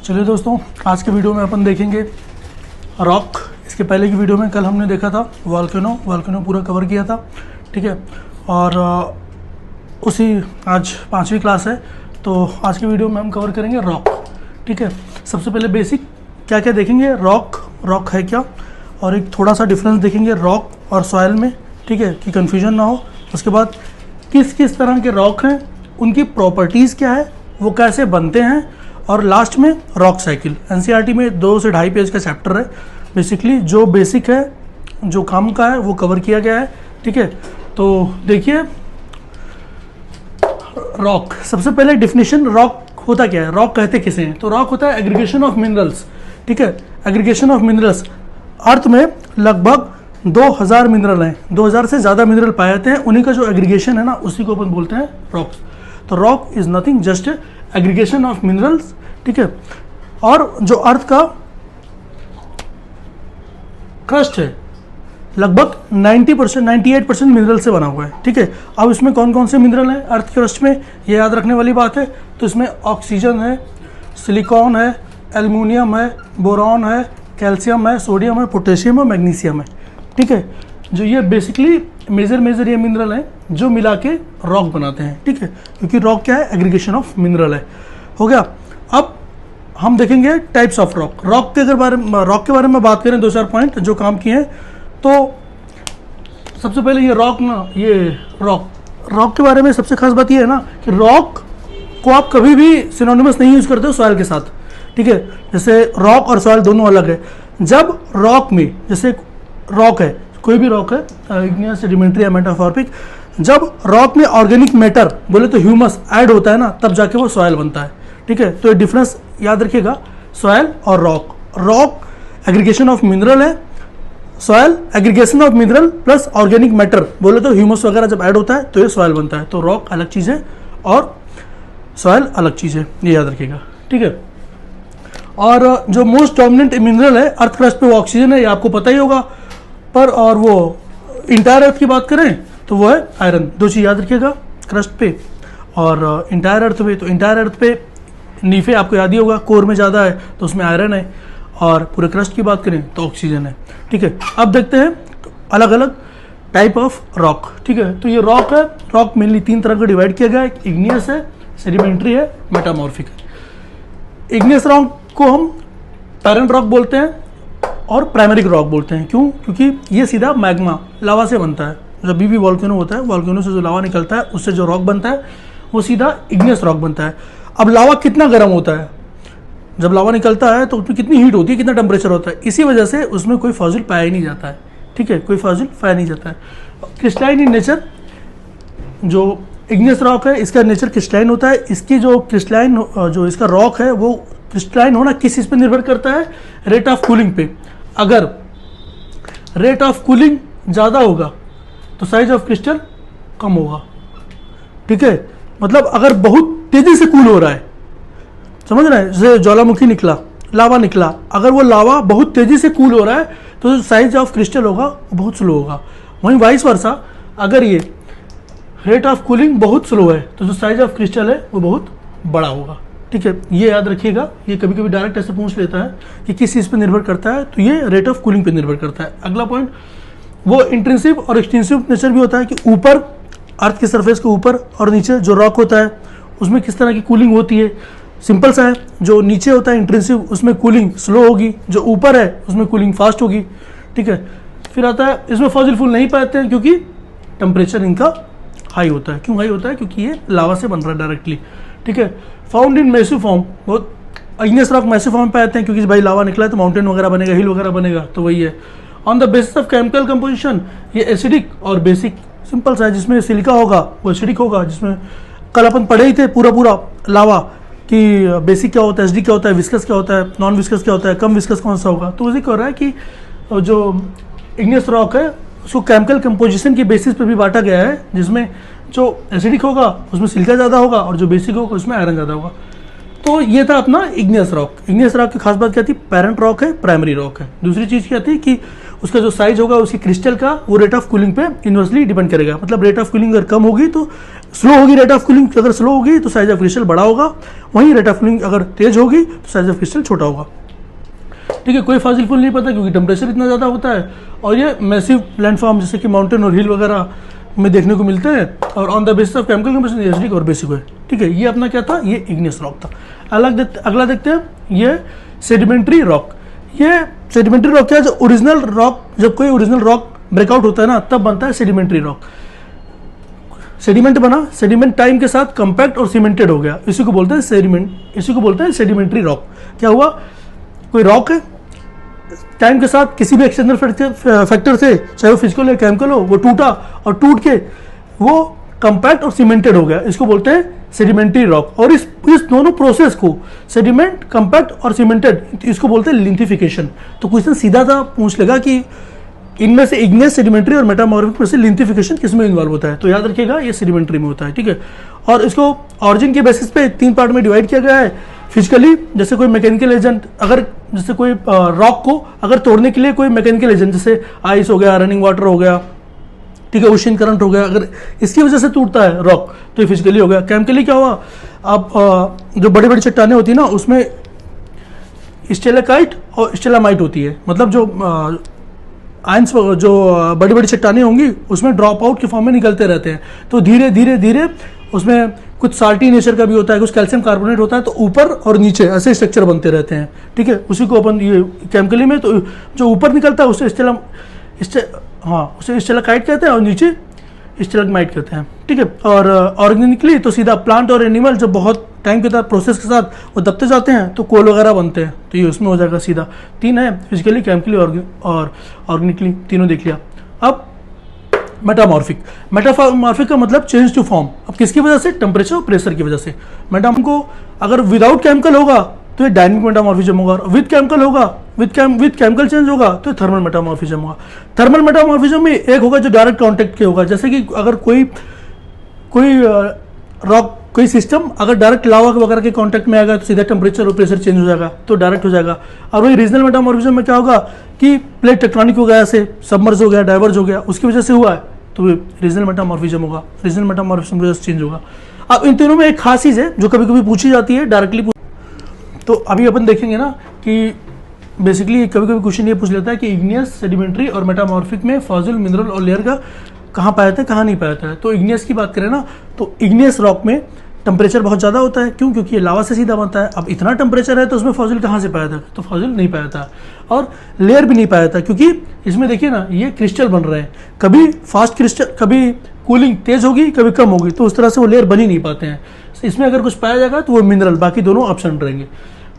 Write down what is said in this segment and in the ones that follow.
चलिए दोस्तों, आज के वीडियो में अपन देखेंगे रॉक। इसके पहले की वीडियो में कल हमने देखा था वॉल्केनो पूरा कवर किया था, ठीक है। और उसी आज 5वीं क्लास है, तो आज की वीडियो में हम कवर करेंगे रॉक, ठीक है। सबसे पहले बेसिक क्या क्या देखेंगे, रॉक है क्या, और एक थोड़ा सा डिफरेंस देखेंगे रॉक और सॉइल में, ठीक है, कि कन्फ्यूजन ना हो। उसके बाद किस किस तरह के रॉक हैं, उनकी प्रॉपर्टीज़ क्या है, वो कैसे बनते हैं, और लास्ट में रॉक साइकिल। एनसीईआरटी में 2 से 2.5 पेज का चैप्टर है। बेसिकली जो बेसिक है, जो काम का है, वो कवर किया गया है, ठीक है। तो देखिए रॉक, सबसे पहले डेफिनेशन, रॉक होता क्या है, रॉक कहते किसे हैं। तो रॉक होता है एग्रीगेशन ऑफ मिनरल्स, ठीक है। एग्रीगेशन ऑफ मिनरल्स, अर्थ में लगभग 2000 मिनरल हैं, 2000 से ज़्यादा मिनरल पाए जाते हैं, उन्हीं का जो एग्रीगेशन है ना, उसी को अपन बोलते हैं रॉक्स। तो rock is nothing just aggregation of minerals, ठीक है। और जो अर्थ का क्रस्ट है, लगभग 90%, 98% मिनरल से बना हुआ है, ठीक है। अब इसमें कौन कौन से मिनरल हैं अर्थ क्रस्ट में, ये याद रखने वाली बात है। तो इसमें ऑक्सीजन है, सिलिकॉन है, एल्युमिनियम है, बोरॉन है, कैल्शियम है, सोडियम है, पोटेशियम है, मैग्नीशियम है, ठीक है। जो ये बेसिकली मेजर ये मिनरल हैं जो मिला के रॉक बनाते हैं, ठीक है। क्योंकि रॉक क्या है, एग्रीगेशन ऑफ मिनरल है, हो गया। अब हम देखेंगे टाइप्स ऑफ रॉक। रॉक के बारे में बात करें, 2-4 पॉइंट जो काम किए हैं। तो सबसे पहले ये रॉक के बारे में सबसे खास बात ये है ना कि रॉक को आप कभी भी सिनोनिमस नहीं यूज करते हो सॉइल के साथ, ठीक है। जैसे रॉक और सॉइल दोनों अलग है। जब रॉक में, जैसे रॉक है, कोई भी रॉक है, इग्नियस, सेडिमेंट्री या मेटामॉर्फिक, जब रॉक में ऑर्गेनिक मैटर बोले तो ह्यूमस ऐड होता है ना, तब जाके वो सॉइल बनता है, ठीक है। तो ये डिफरेंस याद रखिएगा, सॉइल और rock. Rock aggregation of mineral है, soil aggregation of mineral plus organic matter बोले तो ह्यूमस वगैरह जब ऐड होता है तो ये सॉइल बनता है। तो रॉक अलग चीज़ है और सॉइल अलग चीज़ है, ये याद रखिएगा, ठीक है। और जो मोस्ट डोमिनेंट मिनरल है अर्थ क्रस्ट पे, वो ऑक्सीजन है, ये आपको पता ही होगा। पर और वो इंटायर अर्थ की बात करें तो वो है आयरन। 2 चीज़ याद रखिएगा, क्रस्ट पे और इंटायर अर्थ पे। तो इंटायर अर्थ पे नीफे आपको याद ही होगा, कोर में ज़्यादा है तो उसमें आयरन है, और पूरे क्रस्ट की बात करें तो ऑक्सीजन है, ठीक है। अब देखते हैं अलग अलग टाइप ऑफ रॉक, ठीक है। तो ये रॉक है, रॉक मेनली 3 तरह का डिवाइड किया गया है, इग्नियस है, सेडिमेंट्री है, मेटामॉर्फिक है। इग्नियस रॉक को हम पैरेंट रॉक बोलते हैं और प्राइमरी रॉक बोलते हैं। क्यों? क्योंकि ये सीधा मैग्मा, लावा से बनता है। जब भी वॉल्केनो होता है, वॉल्केनो से जो लावा निकलता है उससे जो रॉक बनता है वो सीधा इग्नियस रॉक बनता है। अब लावा कितना गर्म होता है, जब लावा निकलता है तो उसमें कितनी हीट होती है, कितना टेम्परेचर होता है, इसी वजह से उसमें कोई फॉसिल पाया ही नहीं जाता है, ठीक है। कोई फॉसिल पाया नहीं जाता है। क्रिस्टलाइन इन नेचर, जो इग्नियस रॉक है इसका नेचर क्रिस्टलाइन होता है। इसकी जो क्रिस्टलाइन, जो इसका रॉक है वो क्रिस्टलाइन होना किस चीज़ पे निर्भर करता है, रेट ऑफ कूलिंग पे। अगर रेट ऑफ कूलिंग ज़्यादा होगा तो साइज ऑफ क्रिस्टल कम होगा, ठीक है। मतलब अगर बहुत तेज़ी से कूल हो रहा है, समझ रहे हैं, जैसे ज्वालामुखी निकला, लावा निकला, अगर वो लावा बहुत तेज़ी से कूल हो रहा है तो जो साइज ऑफ क्रिस्टल होगा वो बहुत स्लो होगा। वहीं वाइस वर्सा, अगर ये रेट ऑफ कूलिंग बहुत स्लो है तो जो साइज ऑफ क्रिस्टल है वो बहुत बड़ा होगा, ठीक है। ये याद रखिएगा, ये कभी कभी डायरेक्ट ऐसे पूछ लेता है कि किस चीज़ पे निर्भर करता है, तो ये रेट ऑफ कूलिंग पे निर्भर करता है। अगला पॉइंट, वो इंटेंसिव और एक्सटेंसिव नेचर भी होता है कि ऊपर अर्थ के सरफेस के ऊपर और नीचे जो रॉक होता है उसमें किस तरह की कूलिंग होती है। सिंपल सा है, जो नीचे होता है इंटेंसिव, उसमें कूलिंग स्लो होगी, जो ऊपर है उसमें कूलिंग फास्ट होगी, ठीक है। फिर आता है, इसमें फॉसिल फ्यूल नहीं पाते हैं क्योंकि टेम्परेचर इनका हाई होता है। क्यों हाई होता है? क्योंकि ये लावा से बन रहा है डायरेक्टली, ठीक है। फाउंड इन मैसिव फॉर्म, बहुत इग्नियस रॉक मैसिव फॉर्म पे आते हैं क्योंकि भाई लावा निकला है तो माउंटेन वगैरह बनेगा, हिल वगैरह बनेगा, तो वही है। On the basis of chemical composition, ये एसिडिक और बेसिक, सिंपल सा है। जिसमें सिलिका होगा वो एसिडिक होगा, जिसमें कल अपन पढ़े ही थे पूरा लावा कि बेसिक क्या होता है, एसिडिक क्या होता है, विस्कस क्या होता है, नॉन विस्कस क्या होता है, कम विस्कस कौन सा होगा। तो वैसे क्या हो रहा है कि जो इग्नियस रॉक है उसको केमिकल कंपोजिशन के बेसिस पे भी बांटा गया है, जिसमें जो एसिडिक होगा उसमें सिलिका ज़्यादा होगा और जो बेसिक होगा उसमें आयरन ज़्यादा होगा। तो ये था अपना इग्नियस रॉक। इग्नियस रॉक की खास बात क्या थी, पैरेंट रॉक है, प्राइमरी रॉक है। दूसरी चीज़ क्या थी कि उसका जो साइज होगा उसकी क्रिस्टल का, वो रेट ऑफ कूलिंग पे इन्वर्सली डिपेंड करेगा। मतलब रेट ऑफ कूलिंग अगर कम होगी तो स्लो होगी, रेट ऑफ कूलिंग अगर स्लो होगी तो साइज ऑफ क्रिस्टल बड़ा होगा, वहीं रेट ऑफ कूलिंग अगर तेज होगी तो साइज ऑफ क्रिस्टल छोटा होगा। ठीक है, कोई फाजिल फूल नहीं पता क्योंकि टेम्परेचर इतना ज़्यादा होता है, और ये मैसिव लैंडफॉर्म जैसे कि माउंटेन और हिल वगैरह में देखने को मिलते हैं, और on the basis of chemical composition acidic और बेसिक है। ठीक है, ये अपना क्या था, ये इग्नियस रॉक था। अगला देखते हैं, ये सेडिमेंट्री रॉक। ये सेडिमेंट्री रॉक क्या है, जो ओरिजिनल रॉक, जब कोई ओरिजिनल रॉक ब्रेकआउट होता है ना, तब बनता है सेडिमेंट्री रॉक। सेडिमेंट बना, सेडिमेंट टाइम के साथ कंपैक्ट और सीमेंटेड हो गया, इसी को बोलते हैं सेडिमेंट, इसी को बोलते हैं सेडिमेंट्री रॉक। क्या हुआ, कोई रॉक है, टाइम के साथ किसी भी एक्सटर्नल फैक्टर से, चाहे वो फिजिकल या केमिकल हो, वो टूटा और टूट के वो कंपैक्ट और सीमेंटेड हो गया, इसको बोलते हैं सेडिमेंट्री रॉक। और इस दोनों प्रोसेस को, सेडिमेंट, कंपैक्ट और सीमेंटेड, इसको बोलते हैं लिंथिफिकेशन। तो क्वेश्चन सीधा सा पूछ लेगा कि इनमें से इग्नियस, सेडिमेंट्री और मेटामॉर्फिक में से लिंथिफिकेशन किस में इन्वॉल्व होता है, तो याद रखिएगा ये सेडिमेंट्री में होता है। ठीक है, और इसको ऑरिजिन के बेसिस पे 3 पार्ट में डिवाइड किया गया है। फिजिकली, जैसे कोई मैकेनिकल एजेंट, अगर जैसे कोई रॉक को अगर तोड़ने के लिए कोई मैकेनिकल एजेंट, जैसे आइस हो गया, रनिंग वाटर हो गया, ठीक है, ओशन करंट हो गया, अगर इसकी वजह से टूटता है रॉक तो ये फिजिकली हो गया। केमिकली क्या हुआ, अब जो बड़ी बड़ी चट्टानें होती है ना, उसमें स्टेलाकाइट और स्टेलामाइट होती है, मतलब जो आयंस, जो बड़ी बड़ी चट्टानें होंगी उसमें ड्रॉप आउट के फॉर्म में निकलते रहते हैं, तो धीरे धीरे धीरे उसमें कुछ साल्टी नेचर का भी होता है, कुछ कैल्शियम कार्बोनेट होता है, तो ऊपर और नीचे ऐसे स्ट्रक्चर बनते रहते हैं। ठीक है, उसी को अपन ये केमिकली में, तो जो ऊपर निकलता है उसे उसे स्टेलाकाइट कहते हैं और नीचे स्टेलाग्माइट कहते हैं। ठीक है, और ऑर्गेनिकली तो सीधा प्लांट और एनिमल जब बहुत टाइम के साथ प्रोसेस के साथ वो दबते जाते हैं तो कोल वगैरह बनते हैं, तो ये उसमें हो जाएगा सीधा। 3 है, फिजिकली, केमिकली और ऑर्गेनिकली, तीनों देख लिया। अब मेटामॉर्फिक, मेटामॉर्फिक का मतलब चेंज टू फॉर्म। अब किसकी वजह से, टेम्परेचर और प्रेशर की वजह से। मेटामॉर्फिक को अगर विदाउट केमिकल होगा तो ये डायनेमिक मेटामॉर्फिज्म होगा, और विद केमिकल होगा, विद केमिकल चेंज होगा तो ये थर्मल मेटामॉर्फिज्म होगा। थर्मल मेटामॉर्फिज्म में एक होगा जो डायरेक्ट कांटेक्ट के होगा, जैसे कि अगर कोई रॉक, कोई सिस्टम अगर डायरेक्ट लावा वगैरह के कांटेक्ट में आएगा तो सीधा टेम्परेचर और प्रेशर चेंज हो जाएगा, तो डायरेक्ट हो जाएगा। और वही रीजनल मेटामॉर्फिज्म में क्या होगा कि प्लेट टेक्टोनिक हो गया, ऐसे सबमर्ज हो गया, डाइवर्ज हो गया, उसकी वजह से हुआ है, तो रीजनल मेटामॉर्फिज्म होगा। रीजनल मेटामॉर्फिज्म की वजह से चेंज होगा। अब इन तीनों में एक खास चीज़ है जो कभी कभी पूछी जाती है डायरेक्टली, तो अभी अपन देखेंगे ना कि बेसिकली कभी कभी क्वेश्चन ये पूछ लेता है कि इग्नियस, सेडिमेंट्री और मेटामॉर्फिक में फॉसिल, मिनरल और लेयर का कहाँ पाया जाता है, कहाँ नहीं पाया जाता है। तो इग्नियस की बात करें ना, तो इग्नियस रॉक में टेम्परेचर बहुत ज़्यादा होता है, क्यों, क्योंकि ये लावा से सीधा बनता है। अब इतना टेम्परेचर है तो उसमें फॉसिल कहाँ से पाया जाता है, तो फॉसिल नहीं पाया जाता, और लेयर भी नहीं पाया जाता, क्योंकि इसमें देखिए ना ये क्रिस्टल बन रहे हैं, कभी फास्ट क्रिस्टल, कभी कूलिंग तेज होगी, कभी कम होगी, तो उस तरह से वो लेयर बन ही नहीं पाते हैं। इसमें अगर कुछ पाया जाएगा तो वो मिनरल, बाकी दोनों ऑप्शन रहेंगे।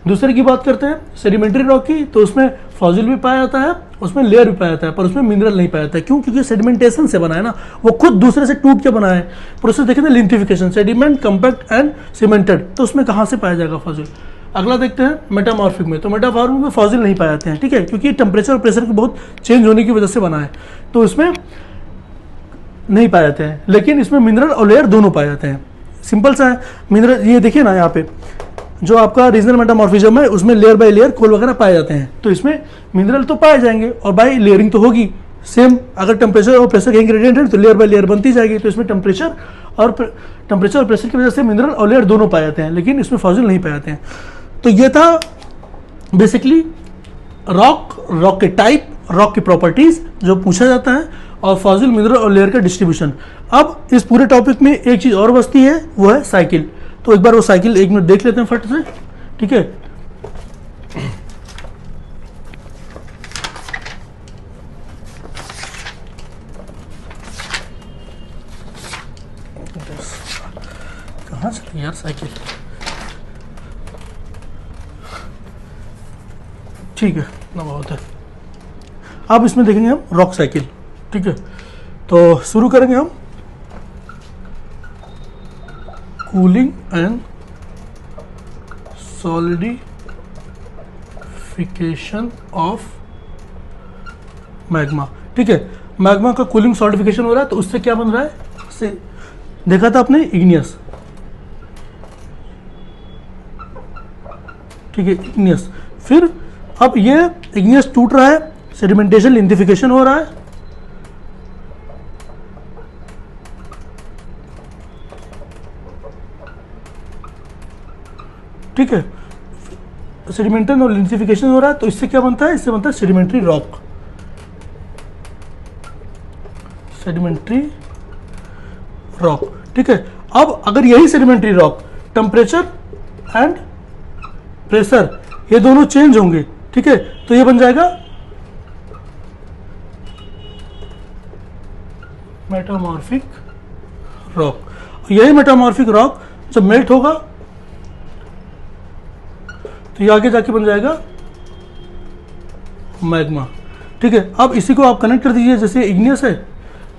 दूसरे की बात करते हैं सेडिमेंट्री रॉक की, तो उसमें फॉसिल भी पाया जाता है, उसमें लेयर भी पाया जाता है, पर उसमें मिनरल नहीं पाया जाता है। क्यों, क्योंकि सेडिमेंटेशन से बना है ना, वो खुद दूसरे से टूट के बना है। प्रोसेस देखें ना, लिंथिफिकेशन, सेडिमेंट, कंपैक्ट एंड सीमेंटेड, तो उसमें कहाँ से पाया जाएगा फॉसिल। अगला देखते हैं मेटामॉर्फिक में, तो मेटामॉर्फिक में फॉसिल नहीं पाए जाते हैं। ठीक है, क्योंकि टेम्परेचर और प्रेशर के बहुत चेंज होने की वजह से बना है, तो इसमें नहीं पाए जाते हैं। लेकिन इसमें मिनरल और लेयर दोनों पाए जाते हैं। सिंपल सा है, मिनरल, ये देखिए ना यहाँ पे जो आपका रीजनल मेटामॉर्फिज्म है उसमें लेयर बाय लेयर कोल वगैरह पाए जाते हैं, तो इसमें मिनरल तो पाए जाएंगे और बाय लेयरिंग तो होगी सेम। अगर टेम्परेचर और प्रेशर का इंग्रेडिएंट है तो लेयर बाय लेयर बनती जाएगी, तो इसमें टेम्परेचर और प्रेशर की वजह से मिनरल और लेयर दोनों पाए जाते हैं, लेकिन इसमें फॉसिल नहीं पाए जाते हैं। तो ये था बेसिकली रॉक के टाइप, रॉक की प्रॉपर्टीज जो पूछा जाता है, और फॉसिल, मिनरल और लेयर का डिस्ट्रीब्यूशन। अब इस पूरे टॉपिक में एक चीज़ और बचती है, वो है साइकिल। तो एक बार वो साइकिल 1 मिनट देख लेते हैं फट से। ठीक है, कहाँ चली यार साइकिल। ठीक है ना, बहुत है। अब इसमें देखेंगे हम रॉक साइकिल। ठीक है, तो शुरू करेंगे हम cooling and solidification of magma. ठीक है, मैग्मा का कूलिंग सॉलिडिफिकेशन हो रहा है, तो उससे क्या बन रहा है, उससे देखा था आपने इग्नियस। ठीक है, इग्नियस, फिर अब ये इग्नियस टूट रहा है, सेडिमेंटेशन लिंथिफिकेशन हो रहा है, ठीक है, सेडिमेंटन और लिंथिफिकेशन हो रहा है, तो इससे क्या बनता है, इससे बनता है सेडिमेंट्री रॉक, सेडिमेंट्री रॉक, ठीक है। अब अगर यही sedimentary rock temperature and pressure ये दोनों चेंज होंगे, ठीक है, तो ये बन जाएगा मेटामॉर्फिक रॉक। यही मेटामॉर्फिक रॉक जब मेल्ट होगा तो ये आगे जाके बन जाएगा मैग्मा, ठीक है। अब इसी को आप कनेक्ट कर दीजिए, जैसे इग्नियस है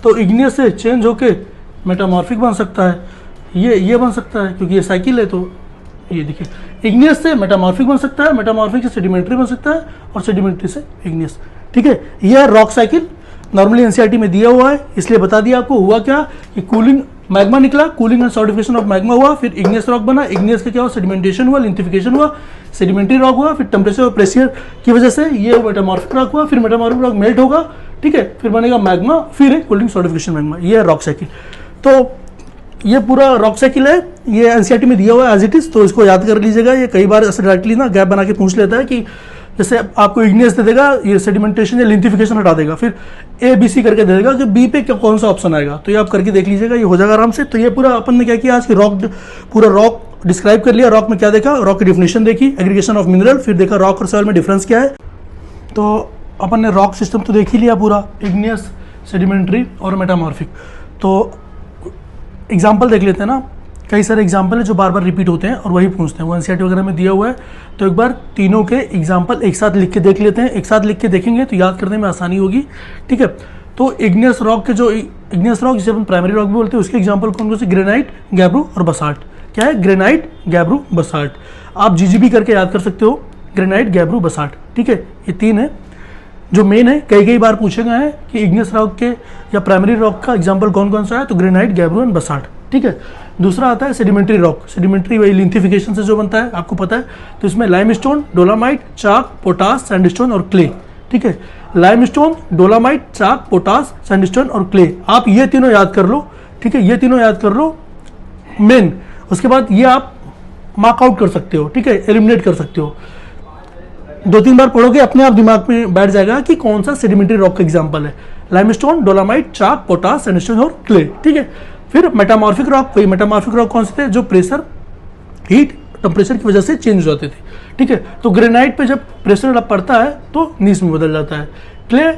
तो इग्नियस से चेंज होके मेटामॉर्फिक बन सकता है, ये बन सकता है क्योंकि ये साइकिल है, तो ये देखिए इग्नियस से मेटामॉर्फिक बन सकता है, मेटामॉर्फिक से सेडिमेंट्री बन सकता है और सेडिमेंट्री से इग्नियस, ठीक है। यह है रॉक साइकिल, नॉर्मली एनसीईआरटी में दिया हुआ है, इसलिए बता दिया आपको। हुआ क्या कि कूलिंग मैग्मा निकला, cooling and solidification of magma हुआ, फिर इग्नियस रॉक बना, इग्नियस का क्या हुआ, सेडिमेंटेशन हुआ, लिंथिफिकेशन हुआ, सेडिमेंट्री रॉक हुआ, फिर टेम्परेचर और प्रेशर की वजह से ये मेटामॉर्फिक रॉक हुआ, फिर मेटामॉर्फिक रॉक मेल्ट होगा, ठीक है, फिर बनेगा मैग्मा, फिर कूलिंग सॉलिडिफिकेशन मैग्मा। ये है रॉक साइकिल। तो ये पूरा रॉक साइकिल है, ये एनसीईआरटी में दिया हुआ है एज इट इज, तो इसको याद कर लीजिएगा। ये कई बार ऐसे डायरेक्टली ना गैप बना के पूछ लेता है कि जैसे आपको इग्नियस दे देगा, ये सेडिमेंटेशन या लिंथिफिकेशन हटा देगा, फिर ए बी सी करके दे देगा कि बी पे कौन सा ऑप्शन आएगा, तो ये आप करके देख लीजिएगा, ये हो जाएगा आराम से। तो ये पूरा अपन ने क्या किया आज की पूरा रॉक डिस्क्राइब कर लिया। रॉक में क्या देखा, रॉक की डिफिनेशन देखी, एग्रीगेशन ऑफ मिनरल, फिर देखा रॉक और सॉइल में डिफरेंस क्या है। तो अपन ने रॉक सिस्टम तो देख ही लिया पूरा, इग्नियस, सेडिमेंट्री और मेटामॉर्फिक। तो एग्जाम्पल देख लेते हैं ना, कई सारे एग्जाम्पल है जो बार बार रिपीट होते हैं और वही पूछते हैं, वो एनसीईआरटी वगैरह में दिया हुआ है। तो एक बार तीनों के एग्जाम्पल एक साथ लिख के देख लेते हैं, एक साथ लिख के देखेंगे तो याद करने में आसानी होगी, ठीक है। तो इग्नियस रॉक के जो इग्नियस रॉक जिसे अपन प्राइमरी रॉक भी बोलते हैं, उसके एग्जाम्पल कौन कौन से, ग्रेनाइट, गैब्रो और बसाल्ट। क्या है, ग्रेनाइट, गैब्रो, बसाल्ट। आप जीजीबी करके याद कर सकते हो, ग्रेनाइट, गैब्रो, बसाल्ट, ठीक है। ये तीन है जो मेन है, कई बार पूछे गए हैं कि इग्नियस रॉक के या प्राइमरी रॉक का एग्जाम्पल कौन कौन सा है, तो ग्रेनाइट, गैब्रो एंड बसाल्ट, ठीक है। दूसरा आता है सेडिमेंट्री रॉक, सेडिमेंट्री वही लिंथिफिकेशन से जो बनता है, आपको पता है। तो इसमें लाइमस्टोन, डोलामाइट, चाक, पोटास, सैंडस्टोन और क्ले, ठीक है। लाइमस्टोन, डोलामाइट, चाक, पोटास, सैंडस्टोन और क्ले, आप ये तीनों याद कर लो, ठीक है, ये तीनों याद कर लो मेन। उसके बाद ये आप मार्क आउट कर सकते हो, ठीक है, एलिमिनेट कर सकते हो। 2-3 बार पढ़ोगे अपने आप दिमाग में बैठ जाएगा कि कौन सा सेडिमेंट्री रॉक का एग्जांपल है, लाइमस्टोन, डोलामाइट, चाक, पोटास, सैंडस्टोन और क्ले, ठीक है। फिर मेटामॉर्फिक रॉक, वही मेटामॉर्फिक रॉक कौन से थे, जो प्रेशर, हीट, टेम्परेचर की वजह से चेंज हो जाते थे, ठीक है। तो ग्रेनाइट पे जब प्रेशर पड़ता है तो नीस में बदल जाता है, क्ले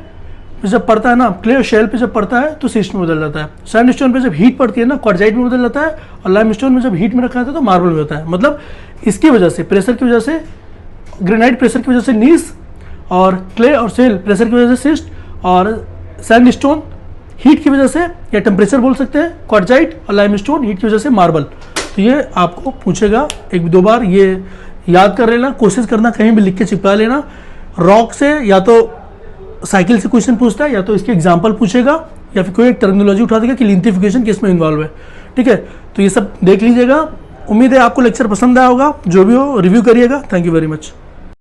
पे जब पड़ता है ना, क्ले शेल पे जब पड़ता है तो सिस्ट में बदल जाता है, सैंडस्टोन पे जब हीट पड़ती है ना क्वार्टजाइट में बदल जाता है, और लाइमस्टोन में जब हीट में रखा जाता है तो मार्बल में होता है। मतलब इसकी वजह से, प्रेशर की वजह से, ग्रेनाइट प्रेशर की वजह से नीस, और क्ले और सेल प्रेशर की वजह से सिस्ट, और सैंडस्टोन हीट की वजह से या टेम्परेचर बोल सकते हैं क्वार्टजाइट, और लाइमस्टोन हीट की वजह से मार्बल। तो ये आपको पूछेगा 1-2 बार, ये याद कर लेना, कोशिश करना कहीं भी लिख के चिपका लेना। रॉक से या तो साइकिल से क्वेश्चन पूछता है, या तो इसके एग्जाम्पल पूछेगा, या फिर कोई एक टर्मिनोलॉजी उठा देगा कि लिंथिफिकेशन किस में इन्वॉल्व है, ठीक है। तो ये सब देख लीजिएगा। उम्मीद है आपको लेक्चर पसंद आया होगा, जो भी हो रिव्यू करिएगा। Thank you very much.